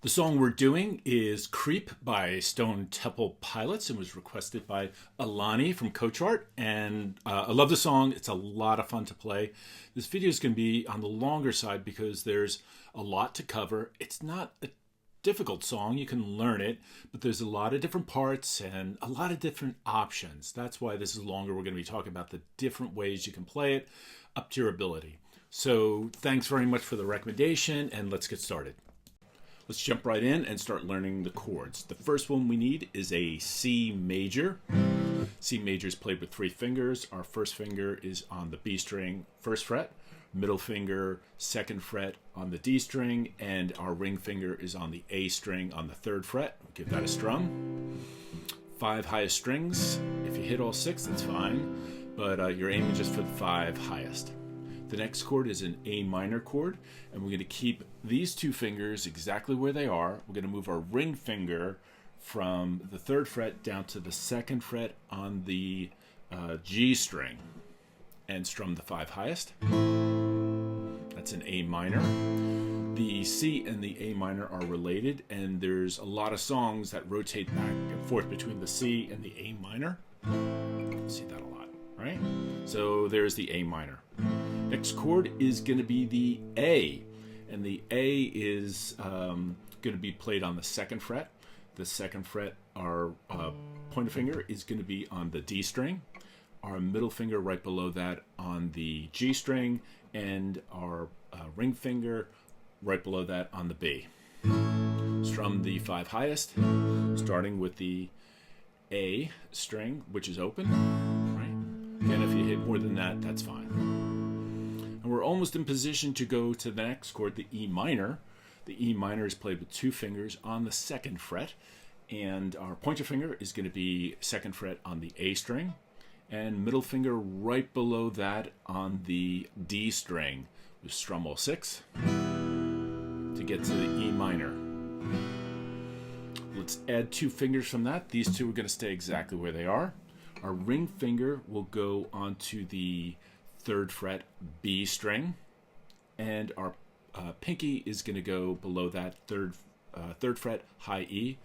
The song we're doing is Creep by Stone Temple Pilots and was requested by Alani from Coach Art. And I love the song. It's a lot of fun to play. This video is going to be on the longer side because there's a lot to cover. It's not a difficult song. You can learn it, but there's a lot of different parts and a lot of different options. That's why this is longer. We're going to be talking about the different ways you can play it up to your ability. So thanks very much for the recommendation, and let's get started. Let's jump right in and start learning the chords. The first one we need is a C major. C major is played with 3 fingers. Our first finger is on the B string, 1st fret. Middle finger, 2nd fret on the D string. And our ring finger is on the A string on the 3rd fret. We'll give that a strum. 5 highest strings. If you hit all 6, that's fine. But you're aiming just for the 5 highest. The next chord is an A minor chord, and we're going to keep these 2 fingers exactly where they are. We're going to move our ring finger from the 3rd fret down to the 2nd fret on the G string and strum the 5 highest. That's an A minor. The C and the A minor are related, and there's a lot of songs that rotate back and forth between the C and the A minor. You see that a lot, right? So there's the A minor. Next chord is going to be the A, and the A is going to be played on the 2nd fret. The 2nd fret, our pointer finger is going to be on the D string, our middle finger right below that on the G string, and our ring finger right below that on the B. Strum the 5 highest, starting with the A string, which is open. Right? Again, if you hit more than that, that's fine. And we're almost in position to go to the next chord, the E minor. The E minor is played with 2 fingers on the 2nd fret, and our pointer finger is going to be 2nd fret on the A string, and middle finger right below that on the D string. We strum all 6 to get to the E minor. Let's add 2 fingers from that. These 2 are going to stay exactly where they are. Our ring finger will go onto the 3rd fret B string, and our pinky is going to go below that 3rd fret high E.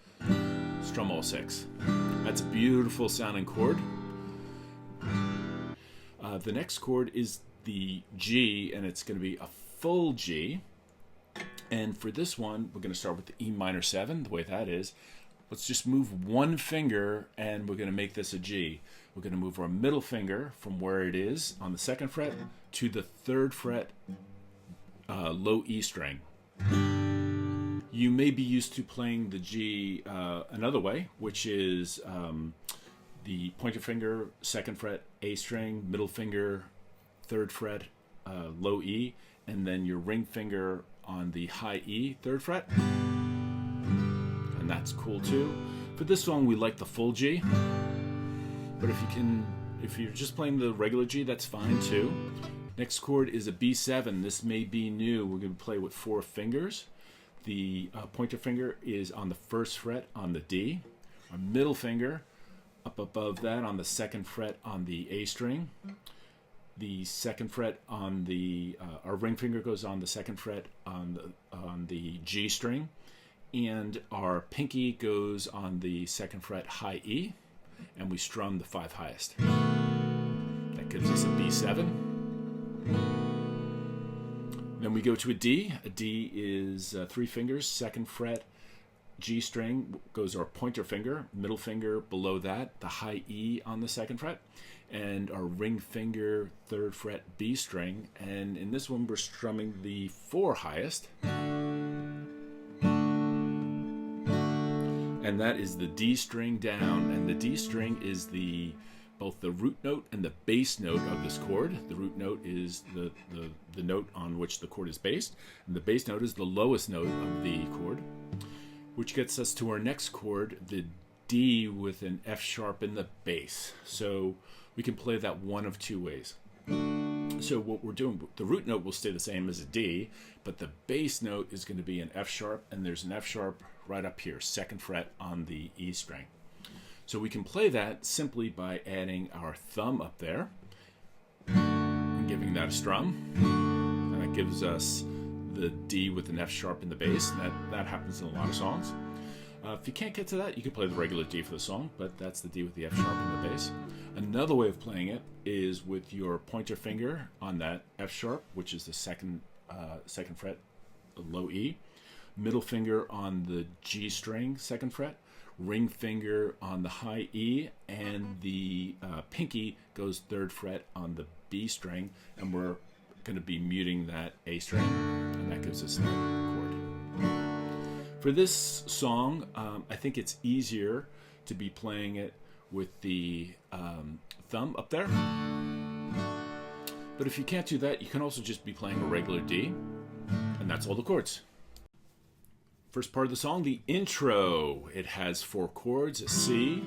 Strum all 6. That's a beautiful sounding chord. The next chord is the G, and it's going to be a full G. And for this one, we're going to start with the E minor 7. The way that is, let's just move 1 finger, and we're going to make this a G. We're going to move our middle finger from where it is on the 2nd fret to the 3rd fret low E string. You may be used to playing the G another way, which is the pointer finger, 2nd fret A string, middle finger, 3rd fret low E, and then your ring finger on the high E, 3rd fret. And that's cool too. For this song, we like the full G. But if you're just playing the regular G, that's fine too. Next chord is a B7. This may be new. We're going to play with 4 fingers. The pointer finger is on the 1st fret on the D. Our middle finger up above that on the 2nd fret on the A string. The 2nd fret on the our ring finger goes on the 2nd fret on the G string, and our pinky goes on the 2nd fret high E. And we strum the 5 highest. That gives us a B7. Then we go to a D. A D is 3 fingers, 2nd fret, G string goes our pointer finger, middle finger below that, the high E on the 2nd fret, and our ring finger, 3rd fret, B string. And in this one, we're strumming the 4 highest. And that is the D string down, and the D string is both the root note and the bass note of this chord. The root note is the note on which the chord is based, and the bass note is the lowest note of the chord, which gets us to our next chord, the D with an F sharp in the bass. So we can play that one of 2 ways. So what we're doing, the root note will stay the same as a D, but the bass note is going to be an F sharp, and there's an F sharp right up here, 2nd fret on the E string. So we can play that simply by adding our thumb up there and giving that a strum, and that gives us the D with an F sharp in the bass, and that happens in a lot of songs. If you can't get to that, you can play the regular D for the song, but that's the D with the F sharp in the bass. Another way of playing it is with your pointer finger on that F sharp, which is the second fret, low E, middle finger on the G string, second fret, ring finger on the high E, and the pinky goes third fret on the B string, and we're going to be muting that A string, and that gives us that chord. For this song, I think it's easier to be playing it with the thumb up there. But if you can't do that, you can also just be playing a regular D, and that's all the chords. First part of the song, the intro. It has 4 chords: a C,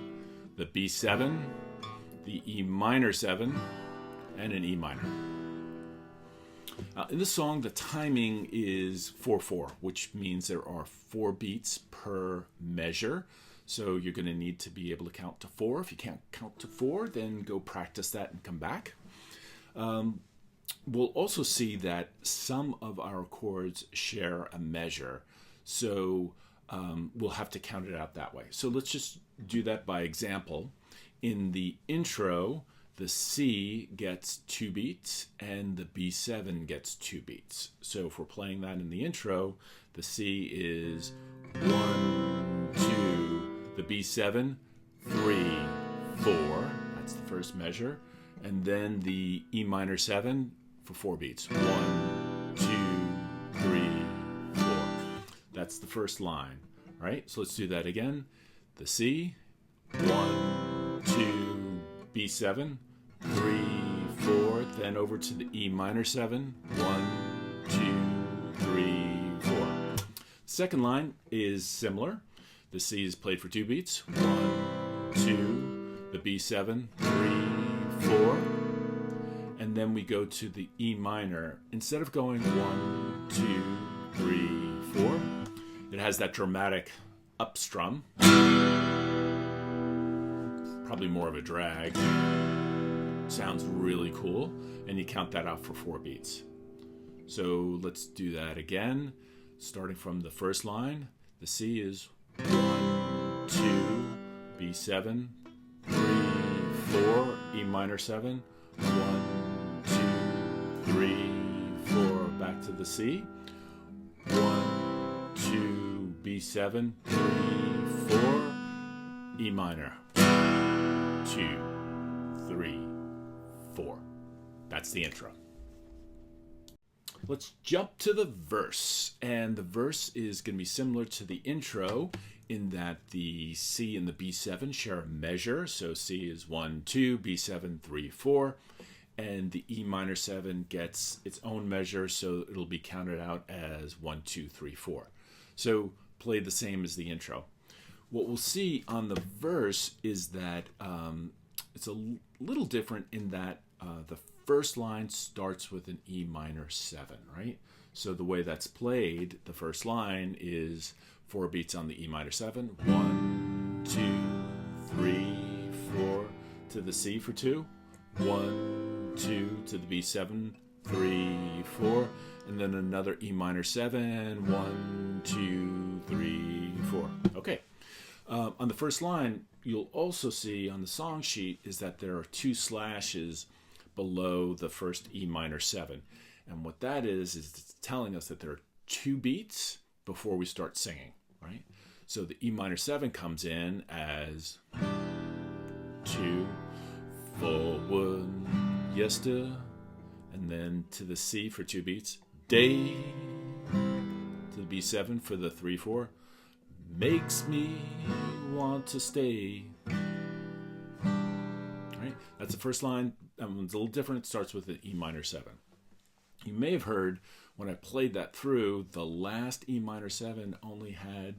the B7, the E minor 7, and an E minor. In this song, the timing is 4/4, which means there are 4 beats per measure. So you're going to need to be able to count to 4. If you can't count to 4, then go practice that and come back. We'll also see that some of our chords share a measure. So we'll have to count it out that way. So let's just do that by example. In the intro, the C gets 2 beats and the B7 gets 2 beats. So if we're playing that in the intro, the C is 1, 2, the B7, 3, 4. That's the first measure. And then the E minor 7 for 4 beats. 1, 2, 3, 4. That's the first line. All right, so let's do that again. The C, 1, 2, B7, 3, 4, then over to the E minor 7, 1, 2, 3, 4. Second line is similar. The C is played for 2 beats, 1, 2, the B7, 3, 4, and then we go to the E minor. Instead of going 1, 2, 3, 4, it has that dramatic up strum, probably more of a drag. Sounds really cool, and you count that out for 4 beats. So let's do that again. Starting from the first line, the C is 1, 2, B7, 3, 4, E minor 7, 1, 2, 3, 4, back to the C, 1, 2, B7, 3, 4, E minor, 2, 3, 4. That's the intro. Let's jump to the verse. And the verse is going to be similar to the intro in that the C and the B7 share a measure. So C is 1, 2, B7, 3, 4. And the E minor 7 gets its own measure, so it'll be counted out as 1, 2, 3, 4. So play the same as the intro. What we'll see on the verse is that it's a little different in that the first line starts with an E minor 7, right? So the way that's played, the first line is 4 beats on the E minor 7. 1, 2, 3, 4 to the C for 2. 1, 2 to the B7, 3, 4, and then another E minor 7. 1, 2, 3, 4. Okay. On the first line, you'll also see on the song sheet is that there are 2 slashes below the first E minor 7. And what that is it's telling us that there are 2 beats before we start singing, right? So the E minor 7 comes in as 2, forward, yester, and then to the C for 2 beats, day, to the B7 for the 3, 4, makes me want to stay. Right? That's the first line. That one's a little different. It starts with an E minor 7. You may have heard when I played that through, the last E minor 7 only had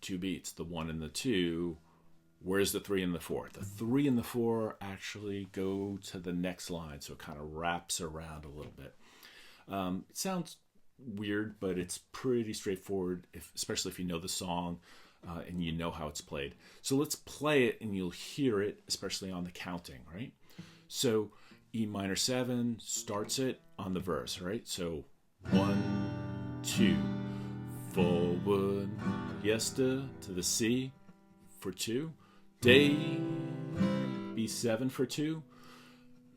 2 beats, the 1 and the 2. Where's the 3 and the 4? The 3 and the 4 actually go to the next line, so it kind of wraps around a little bit. It sounds weird, but it's pretty straightforward, especially if you know the song and you know how it's played. So let's play it and you'll hear it, especially on the counting, right? So E minor 7 starts it on the verse, right? So 1, 2. Forward, yester to the C for 2. Day, B7 for 2.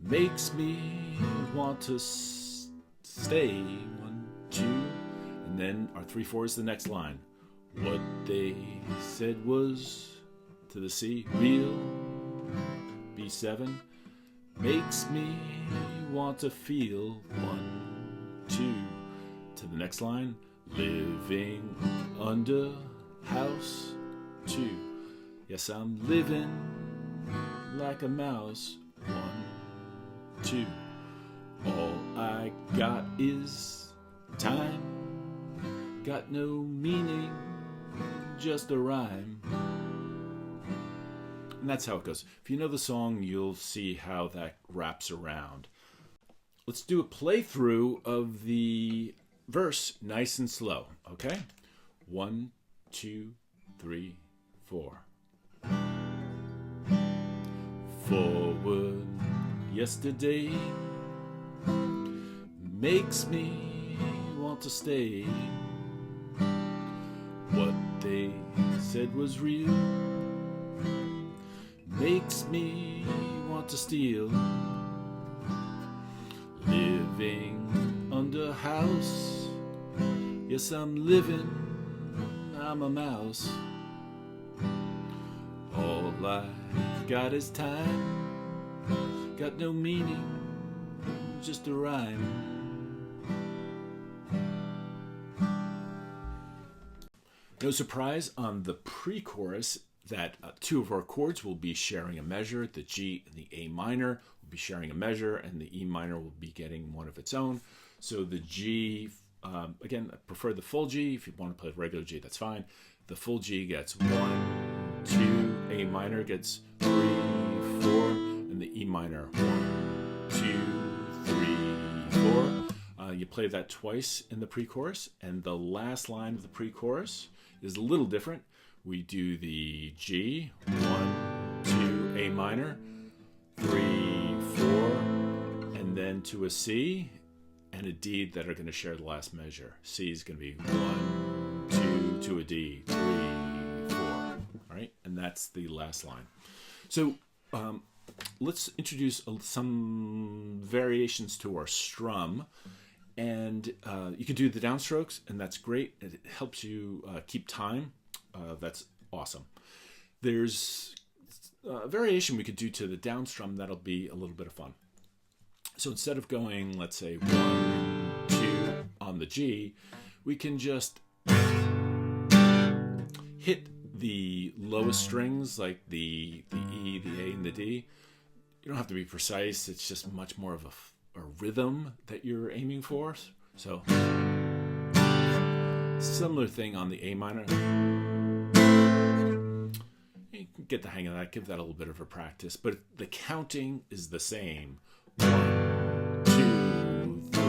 Makes me want to stay. 1, 2. And then our 3/4 is the next line. What they said was to the C, real, B7. Makes me want to feel. 1, 2. To the next line. Living under house 2. Yes, I'm living like a mouse. 1, 2. All I got is time. Got no meaning, just a rhyme. And that's how it goes. If you know the song, you'll see how that wraps around. Let's do a playthrough of the verse nice and slow, okay? 1, 2, 3, 4. Forward, yesterday makes me want to stay. What they said was real makes me want to steal. Living under house, yes, I'm living, I'm a mouse. All I got is time, got no meaning, just a rhyme. No surprise on the pre-chorus that 2 of our chords will be sharing a measure. The G and the A minor will be sharing a measure, and the E minor will be getting one of its own. So the G, again, I prefer the full G. If you want to play the regular G, that's fine. The full G gets 1, 2, A minor gets 3, 4, and the E minor 1, 2, 3, 4. You play that twice in the pre-chorus, and the last line of the pre-chorus is a little different. We do the G, 1, 2, A minor, 3, 4, and then to a C and a D that are going to share the last measure. C is going to be 1, 2, to a D, 3, 4. All right, and that's the last line. So let's introduce some variations to our strum. And you can do the downstrokes, and that's great. It helps you keep time. That's awesome. There's a variation we could do to the down strum that'll be a little bit of fun. So instead of going, let's say 1, 2 on the G, we can just hit the lowest strings like the E, the A, and the D. You don't have to be precise. It's just much more of a rhythm that you're aiming for. So similar thing on the A minor. You can get the hang of that, give that a little bit of a practice, but the counting is the same. 1, 2, 3,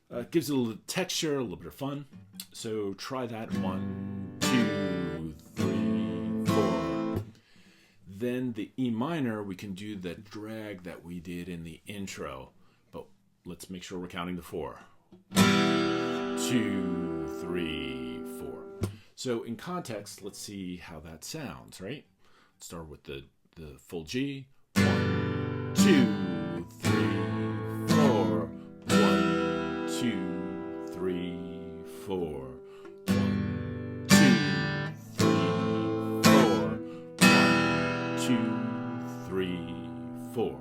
4. It gives it a little texture, a little bit of fun. So try that. 1, 2, 3, 4. Then the E minor, we can do the drag that we did in the intro, but let's make sure we're counting the 4. 2, 3, 4. So in context, let's see how that sounds, right? Let's start with the full G. 1, 2, 3, 4. 1, 2, 3, 4. 1, 2, 3, 4.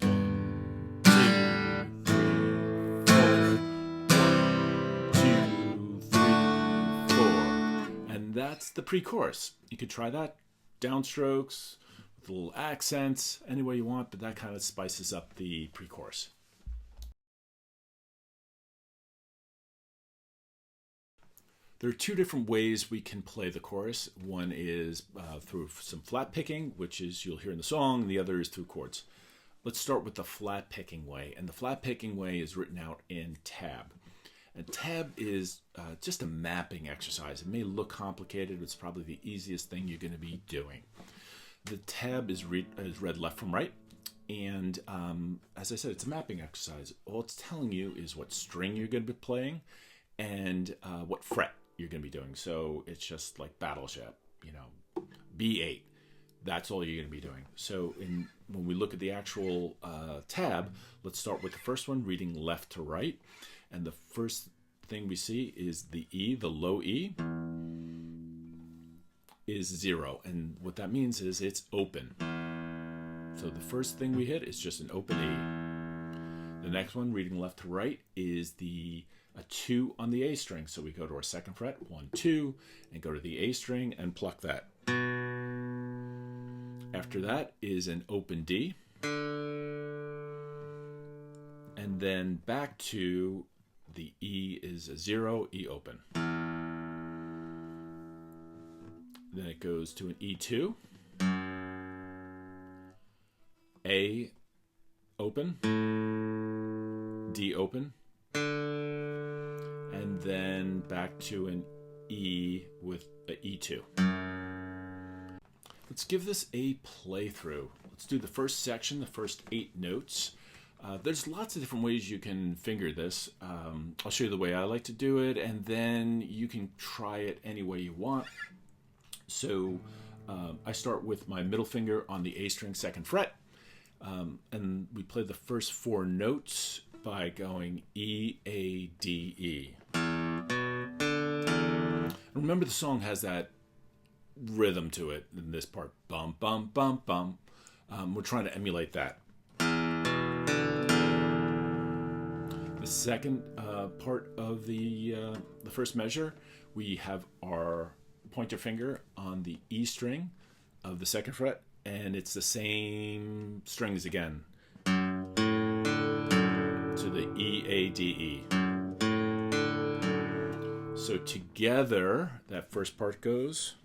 1, 2, 3, 4. And that's the pre-chorus. You could try that. Downstrokes, with little accents, any way you want, but that kind of spices up the pre-chorus. There are 2 different ways we can play the chorus. One is through some flat picking, which is you'll hear in the song, and the other is through chords. Let's start with the flat picking way, and the flat picking way is written out in tab. And tab is just a mapping exercise. It may look complicated, but it's probably the easiest thing you're going to be doing. The tab is read left from right, And as I said, it's a mapping exercise. All it's telling you is what string you're going to be playing and what fret you're going to be doing. So it's just like Battleship, B8. That's all you're going to be doing. So when we look at the actual tab, let's start with the first one, reading left to right. And the first thing we see is the E, the low E, is 0. And what that means is it's open. So the first thing we hit is just an open E. The next one, reading left to right, is a 2 on the A string. So we go to our second fret, 1, 2, and go to the A string and pluck that. After that is an open D. And then back to the E is a 0, E open. Then it goes to an E2, A open, D open, and then back to an E with an E2. Let's give this a playthrough. Let's do the first section, the first 8 notes. There's lots of different ways you can finger this. I'll show you the way I like to do it, and then you can try it any way you want. So I start with my middle finger on the A string, second fret, and we play the first 4 notes by going E, A, D, E. Remember, the song has that rhythm to it in this part. Bum, bum, bum, bum. We're trying to emulate that. The second part of the first measure, we have our pointer finger on the E string of the second fret, and it's the same strings again. To the E, A, D, E. So together, that first part goes.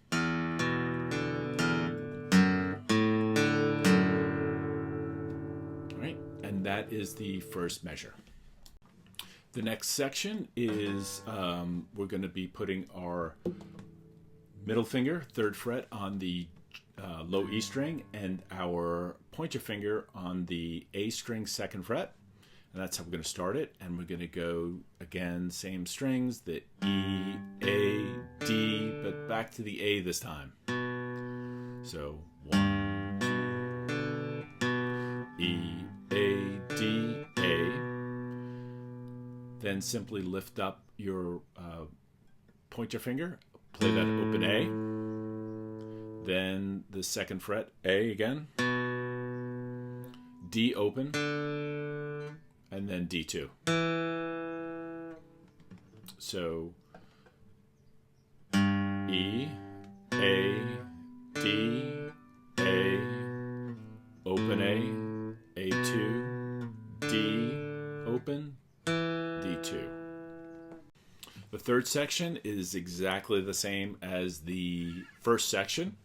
And that is the first measure. The next section is we're going to be putting our middle finger, third fret, on the low E string, and our pointer finger on the A string, second fret. And that's how we're going to start it. And we're going to go, again, same strings, the E, A, D, but back to the A this time. So 1, E, A, D, A. Then simply lift up your pointer finger, play that open A. Then the second fret, A again. D open. And then D2. So E, A, D, A, open A, A2, D, open, D2. The third section is exactly the same as the first section,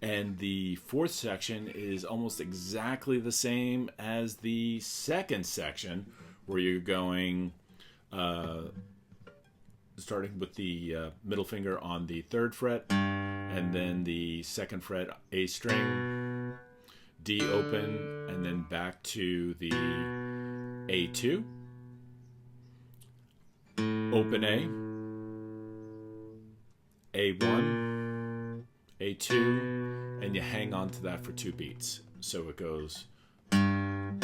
and the fourth section is almost exactly the same as the second section, where you're going, starting with the middle finger on the third fret, and then the second fret A string, D open, and then back to the A2, open A, A1, A2, and you hang on to that for 2 beats. So it goes. And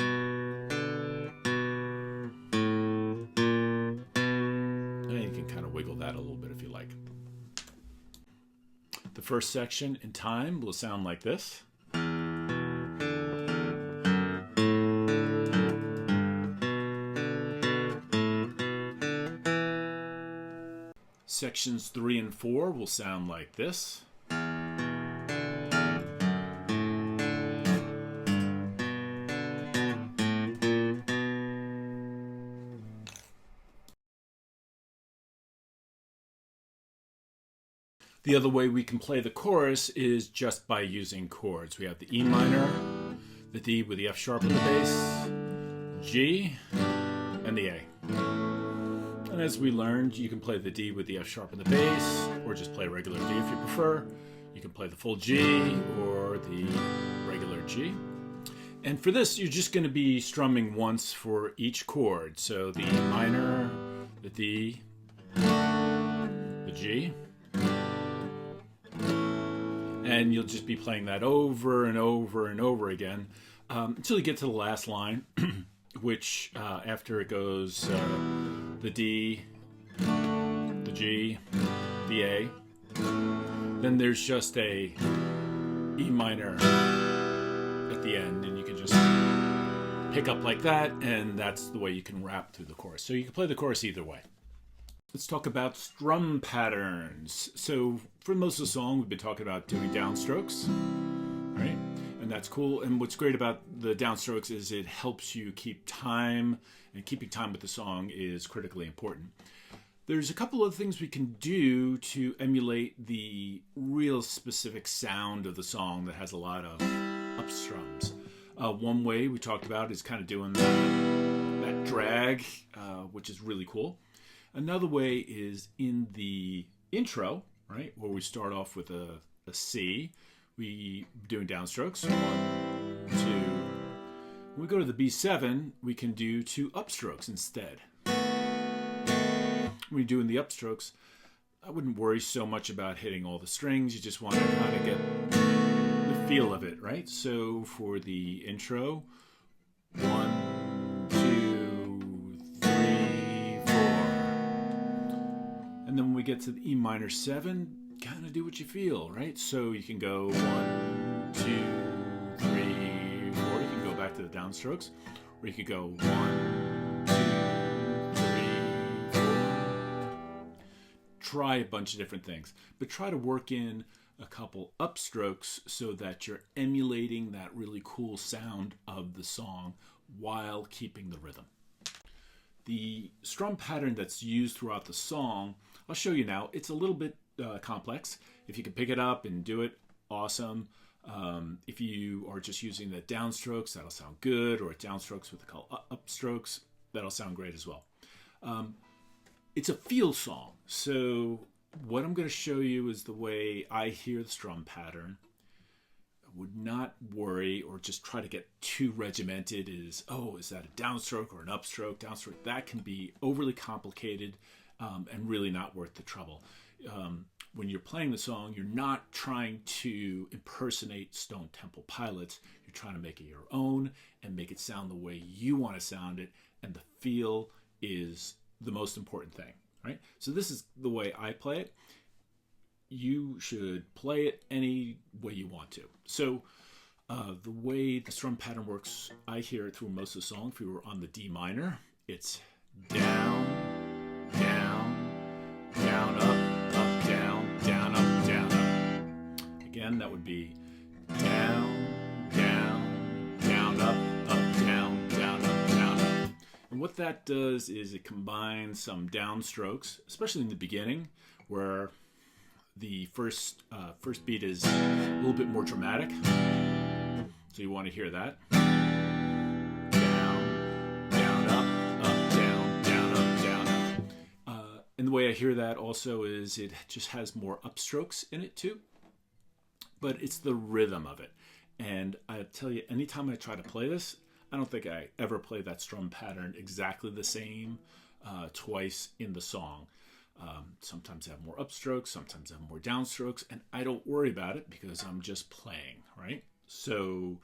you can kind of wiggle that a little bit if you like. The first section in time will sound like this. Sections 3 and 4 will sound like this. The other way we can play the chorus is just by using chords. We have the E minor, the D with the F sharp on the bass, G, and the A. And as we learned, you can play the D with the F sharp on the bass, or just play regular D if you prefer. You can play the full G or the regular G. And for this, you're just going to be strumming once for each chord. So the E minor, the D, the G. And you'll just be playing that over and over and over again until you get to the last line, which after it goes the D, the G, the A, then there's just a E minor at the end, and you can just pick up like that, and that's the way you can rap through the chorus. So you can play the chorus either way. Let's talk about strum patterns. So for most of the song, we've been talking about doing downstrokes, right? And that's cool. And what's great about the downstrokes is it helps you keep time, and keeping time with the song is critically important. There's a couple of things we can do to emulate the real specific sound of the song that has a lot of upstrums. One way we talked about is kind of doing that drag, which is really cool. Another way is in the intro, right, where we start off with a C. We doing downstrokes, 1, 2. When we go to the B7, we can do 2 upstrokes instead. When you're doing the upstrokes, I wouldn't worry so much about hitting all the strings. You just want to kind of get the feel of it, right? So for the intro, 1, 2, 3, 4. And then when we get to the E minor 7, kind of do what you feel, right? So you can go 1, 2, 3, 4. You can go back to the downstrokes, or you could go 1, 2, 3, 4. Try a bunch of different things, but try to work in a couple upstrokes so that you're emulating that really cool sound of the song while keeping the rhythm. The strum pattern that's used throughout the song, I'll show you now. It's a little bit complex. If you can pick it up and do it, awesome. If you are just using the downstrokes, that'll sound good, or downstrokes with a couple upstrokes, that'll sound great as well. It's a feel song, so what I'm going to show you is the way I hear the strum pattern. I would not worry or just try to get too regimented is that a downstroke or an upstroke? Downstroke, that can be overly complicated and really not worth the trouble. When you're playing the song, you're not trying to impersonate Stone Temple Pilots. You're trying to make it your own and make it sound the way you want to sound it, and the feel is the most important thing, right? So this is the way I play it. You should play it any way you want to. So the way the strum pattern works, I hear it through most of the song. If we were on the D minor, it's down, down, down, up, up, down, down, up, down, up. Again, that would be down, down, down, up, down, down, up, down, up. And what that does is it combines some downstrokes, especially in the beginning, where the first beat is a little bit more dramatic. So you want to hear that. Down, down, up, down, down, up, down, up. And the way I hear that also is it just has more upstrokes in it too. But it's the rhythm of it. And I tell you, anytime I try to play this, I don't think I ever play that strum pattern exactly the same twice in the song. Sometimes I have more upstrokes, sometimes I have more downstrokes, and I don't worry about it because I'm just playing, right? So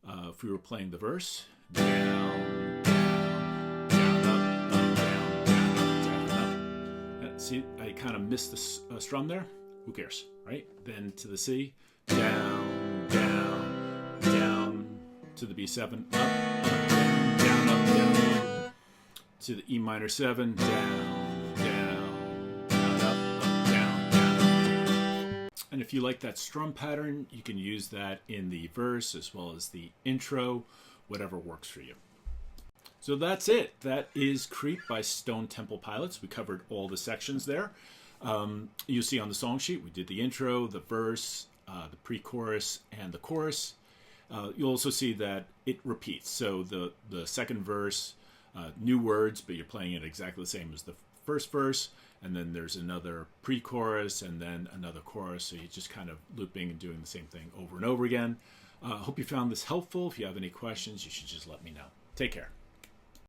if we were playing the verse, down, down, down, up, down, down, up, down, up. See, I kind of missed the strum there. Who cares, right? Then to the C, down, down, down, to the B7, up, down, down, up, down, to the E minor 7, down, down, down, up, down, down, up. And if you like that strum pattern, you can use that in the verse as well as the intro, whatever works for you. So that's it. That is Creep by Stone Temple Pilots. We covered all the sections there. You'll see on the song sheet, we did the intro, the verse, the pre-chorus, and the chorus. You'll also see that it repeats. So the second verse, new words, but you're playing it exactly the same as the first verse. And then there's another pre-chorus and then another chorus. So you're just kind of looping and doing the same thing over and over again. Hope you found this helpful. If you have any questions, you should just let me know. Take care.